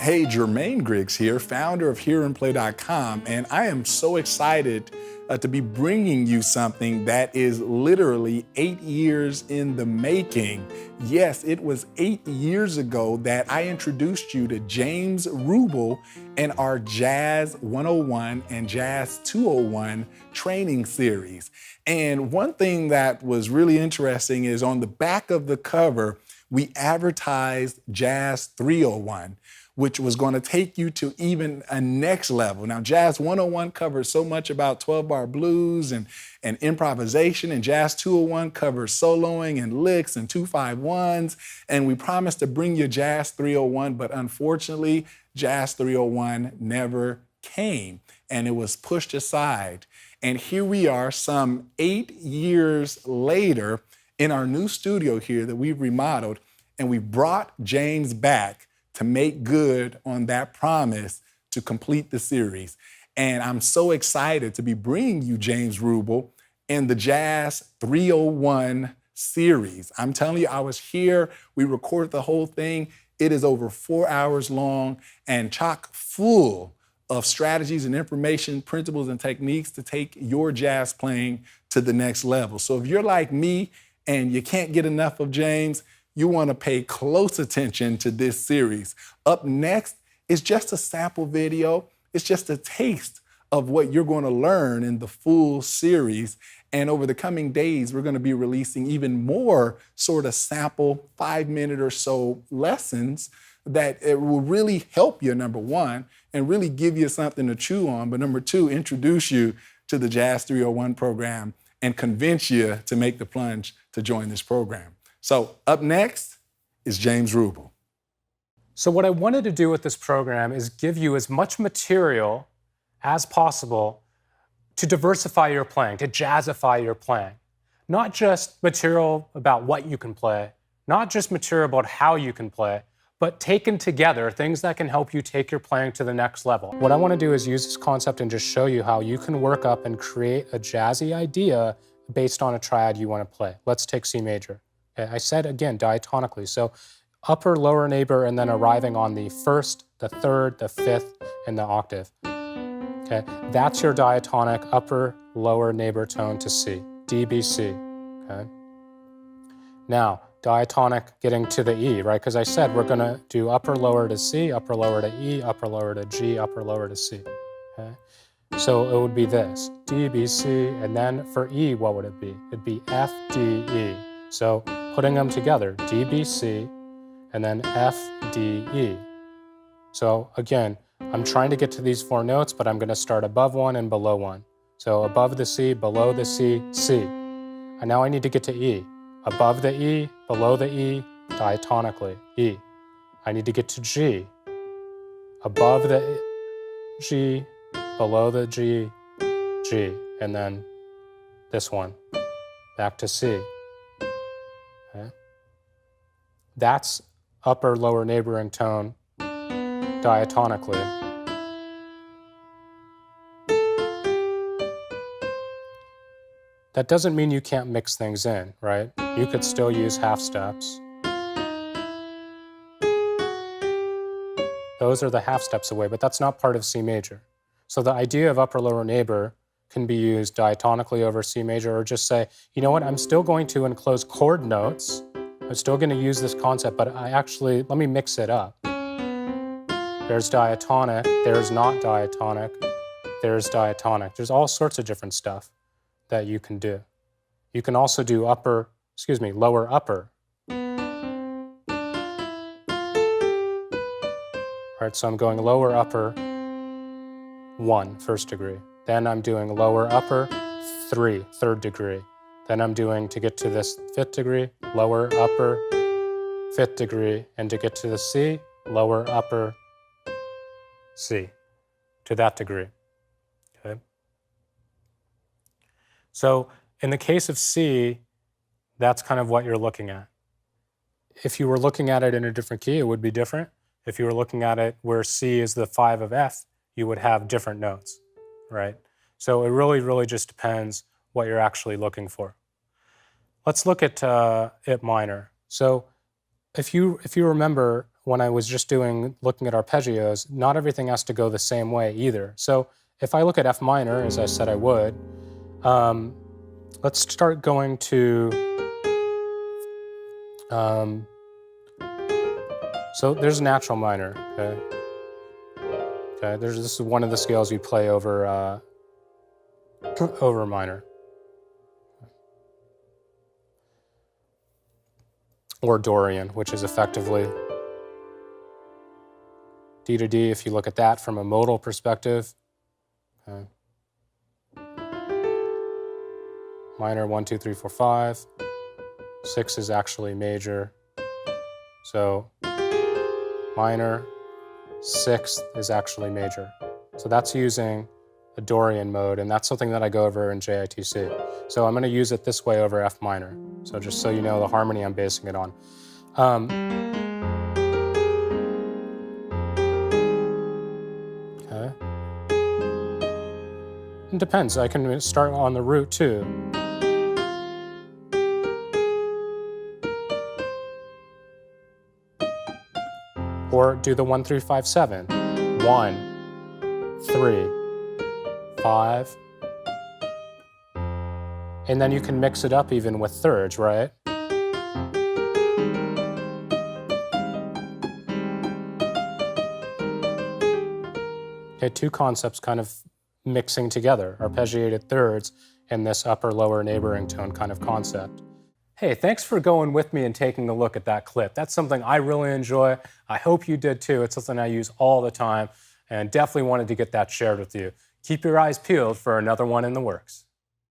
Hey, Jermaine Griggs here, founder of HearAndPlay.com, and I am so excited to be bringing you something that is literally 8 years in the making. Yes, it was 8 years ago that I introduced you to James Rubel in our Jazz 101 and Jazz 201 training series. And one thing that was really interesting is on the back of the cover, we advertised Jazz 301, which was going to take you to even a next level. Now, Jazz 101 covers so much about 12-bar blues and improvisation, and Jazz 201 covers soloing and licks and 2-5-1s, and we promised to bring you Jazz 301, but unfortunately, Jazz 301 never came, and it was pushed aside. And here we are some 8 years later in our new studio here that we've remodeled, and we brought James back to make good on that promise to complete the series. And I'm so excited to be bringing you James Rubel in the Jazz 301 series. I'm telling you, I was here, we recorded the whole thing. It is over 4 hours long and chock full of strategies and information, principles and techniques to take your jazz playing to the next level. So if you're like me and you can't get enough of James, you want to pay close attention to this series. Up next is just a sample video. It's just a taste of what you're going to learn in the full series. And over the coming days, we're going to be releasing even more sort of sample 5-minute or so lessons that it will really help you, number one, and really give you something to chew on. But number two, introduce you to the Jazz 301 program and convince you to make the plunge to join this program. So up next is James Rubel. So what I wanted to do with this program is give you as much material as possible to diversify your playing, to jazzify your playing. Not just material about what you can play, not just material about how you can play, but taken together, things that can help you take your playing to the next level. What I want to do is use this concept and just show you how you can work up and create a jazzy idea based on a triad you want to play. Let's take C major. I said, again, diatonically. So upper, lower neighbor, and then arriving on the first, the third, the fifth, and the octave. Okay, that's your diatonic upper, lower neighbor tone to C, D, B, C. Okay. Now, diatonic getting to the E, right? Because I said we're going to do upper, lower to C, upper, lower to E, upper, lower to G, upper, lower to C. Okay. So it would be this, D, B, C, and then for E, what would it be? It'd be F, D, E. So putting them together, D, B, C, and then F, D, E. So again, I'm trying to get to these 4 notes, but I'm going to start above one and below one. So above the C, below the C, C. And now I need to get to E. Above the E, below the E, diatonically, E. I need to get to G. Above the G, below the G, G. And then this one, back to C. Okay. That's upper, lower neighboring tone diatonically. That doesn't mean you can't mix things in, right? You could still use half steps. Those are the half steps away, but that's not part of C major. So the idea of upper, lower neighbor can be used diatonically over C major, or just say, you know what, I'm still going to enclose chord notes. I'm still going to use this concept, but let me mix it up. There's diatonic, there's not diatonic, there's diatonic. There's all sorts of different stuff that you can do. You can also do lower upper. All right, so I'm going lower upper 1, first degree. Then I'm doing lower upper 3, third degree. Then I'm doing, to get to this 5th degree, lower upper 5th degree, and to get to the C, lower upper C, to that degree. Okay. So in the case of C, that's kind of what you're looking at. If you were looking at it in a different key, it would be different. If you were looking at it where C is the 5 of F, you would have different notes, right? So it really, really just depends what you're actually looking for. Let's look at it minor. So if you remember, when I was just looking at arpeggios, not everything has to go the same way either. So if I look at F minor, as I said I would, let's start going to, so there's natural minor, okay? Okay, this is one of the scales you play over, over minor. Or Dorian, which is effectively D to D if you look at that from a modal perspective. Okay. Minor 1, 2, 3, 4, 5. 6 is actually major. So minor, 6th is actually major. So that's using a Dorian mode, and that's something that I go over in JITC. So I'm going to use it this way over F minor. So just so you know the harmony I'm basing it on. Okay. It depends. I can start on the root too. Or do the 1, 3, 5, 7. 1, 3, 5. And then you can mix it up even with thirds, right? Okay, two concepts kind of mixing together, arpeggiated thirds and this upper lower neighboring tone kind of concept. Hey, thanks for going with me and taking a look at that clip. That's something I really enjoy. I hope you did too. It's something I use all the time and definitely wanted to get that shared with you. Keep your eyes peeled for another one in the works.